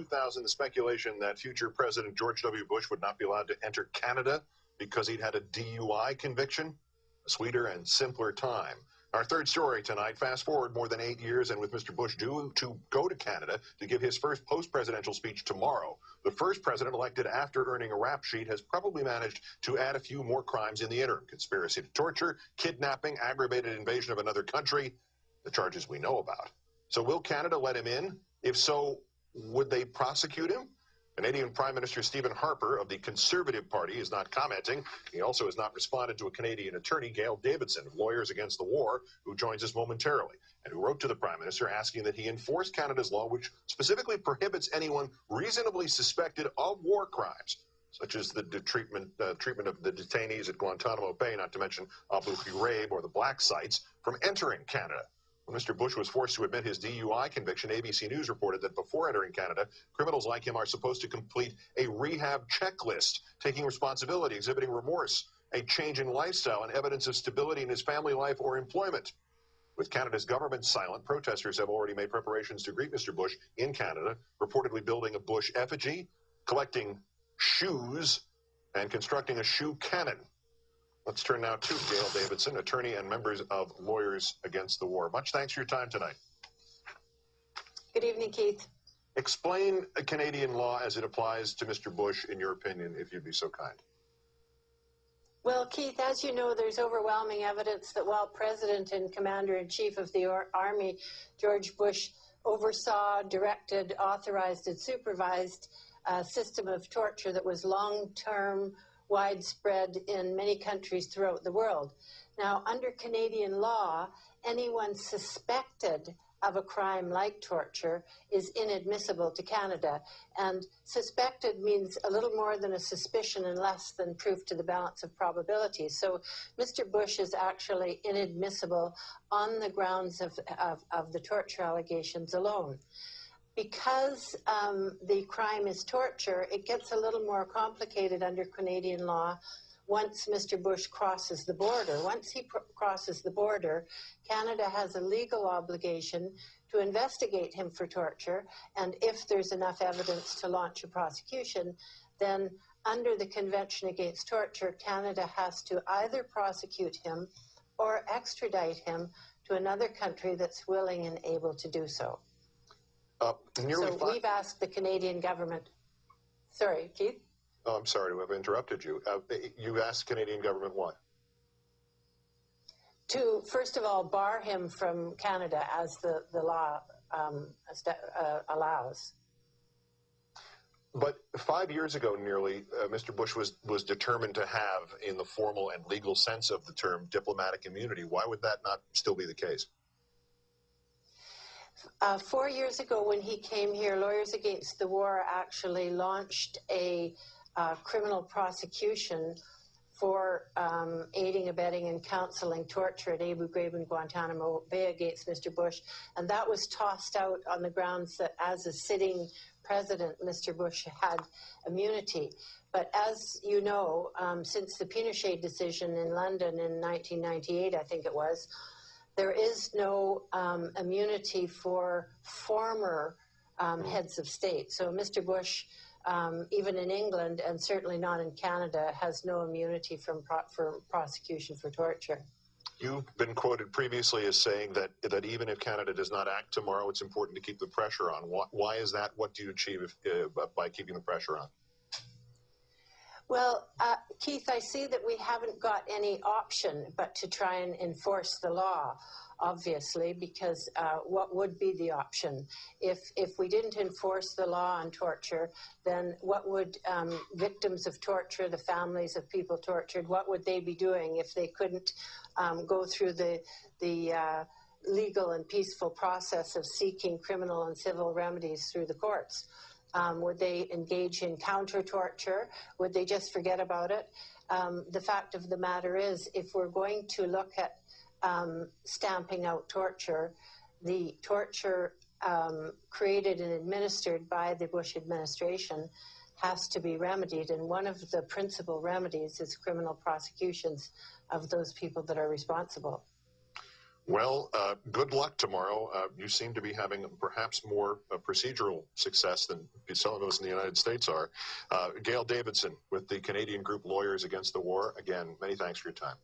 2000, the speculation that future President George W. Bush would not be allowed to enter Canada because he'd had a DUI conviction. A sweeter and simpler time. Our third story tonight, fast forward more than 8 years, and with Mr. Bush due to go to Canada to give his first post-presidential speech tomorrow, the first president elected after earning a rap sheet has probably managed to add a few more crimes in the interim. Conspiracy to torture, kidnapping, aggravated invasion of another country, the charges we know about. So will Canada let him in? If so, would they prosecute him? Canadian Prime Minister Stephen Harper of the Conservative Party is not commenting. He also has not responded to a Canadian attorney, Gail Davidson, of Lawyers Against the War, who joins us momentarily, and who wrote to the Prime Minister asking that he enforce Canada's law, which specifically prohibits anyone reasonably suspected of war crimes, such as the treatment of the detainees at Guantanamo Bay, not to mention Abu Ghraib or the black sites, from entering Canada. When Mr. Bush was forced to admit his DUI conviction, ABC News reported that before entering Canada, criminals like him are supposed to complete a rehab checklist, taking responsibility, exhibiting remorse, a change in lifestyle, and evidence of stability in his family life or employment. With Canada's government silent, protesters have already made preparations to greet Mr. Bush in Canada, reportedly building a Bush effigy, collecting shoes, and constructing a shoe cannon. Let's turn now to Gail Davidson, attorney and members of Lawyers Against the War. Much thanks for your time tonight. Good evening, Keith. Explain Canadian law as it applies to Mr. Bush, in your opinion, if you'd be so kind. Well, Keith, as you know, there's overwhelming evidence that while President and Commander-in-Chief of the Army, George Bush, oversaw, directed, authorized, and supervised a system of torture that was long-term, widespread in many countries throughout the world. Now, under Canadian law, anyone suspected of a crime like torture is inadmissible to Canada. And suspected means a little more than a suspicion and less than proof to the balance of probability. So Mr. Bush is actually inadmissible on the grounds of the torture allegations alone. Because the crime is torture, it gets a little more complicated under Canadian law once Mr. Bush crosses the border. Once he crosses the border, Canada has a legal obligation to investigate him for torture, and if there's enough evidence to launch a prosecution, then under the Convention Against Torture, Canada has to either prosecute him or extradite him to another country that's willing and able to do so. So we've asked the Canadian government. Sorry, Keith? Oh, I'm sorry to have interrupted you. You asked the Canadian government what? To, first of all, bar him from Canada as the law allows. But 5 years ago, nearly, Mr. Bush was determined to have, in the formal and legal sense of the term, diplomatic immunity. Why would that not still be the case? 4 years ago, when he came here, Lawyers Against the War actually launched a criminal prosecution for aiding, abetting, and counseling torture at Abu Ghraib and Guantanamo Bay against Mr. Bush. And that was tossed out on the grounds that as a sitting president, Mr. Bush had immunity. But as you know, since the Pinochet decision in London in 1998, I think it was, there is no immunity for former heads of state. So Mr. Bush, even in England, and certainly not in Canada, has no immunity from prosecution for torture. You've been quoted previously as saying that even if Canada does not act tomorrow, it's important to keep the pressure on. Why is that? What do you achieve by keeping the pressure on? Well, Keith, I see that we haven't got any option but to try and enforce the law, obviously, because what would be the option? If we didn't enforce the law on torture, then what would victims of torture, the families of people tortured, what would they be doing if they couldn't go through the legal and peaceful process of seeking criminal and civil remedies through the courts? Would they engage in counter-torture? Would they just forget about it? The fact of the matter is, if we're going to look at stamping out torture, the torture created and administered by the Bush administration has to be remedied, and one of the principal remedies is criminal prosecutions of those people that are responsible. Well, good luck tomorrow. You seem to be having perhaps more procedural success than some of us in the United States are. Gail Davidson with the Canadian group Lawyers Against the War. Again, many thanks for your time.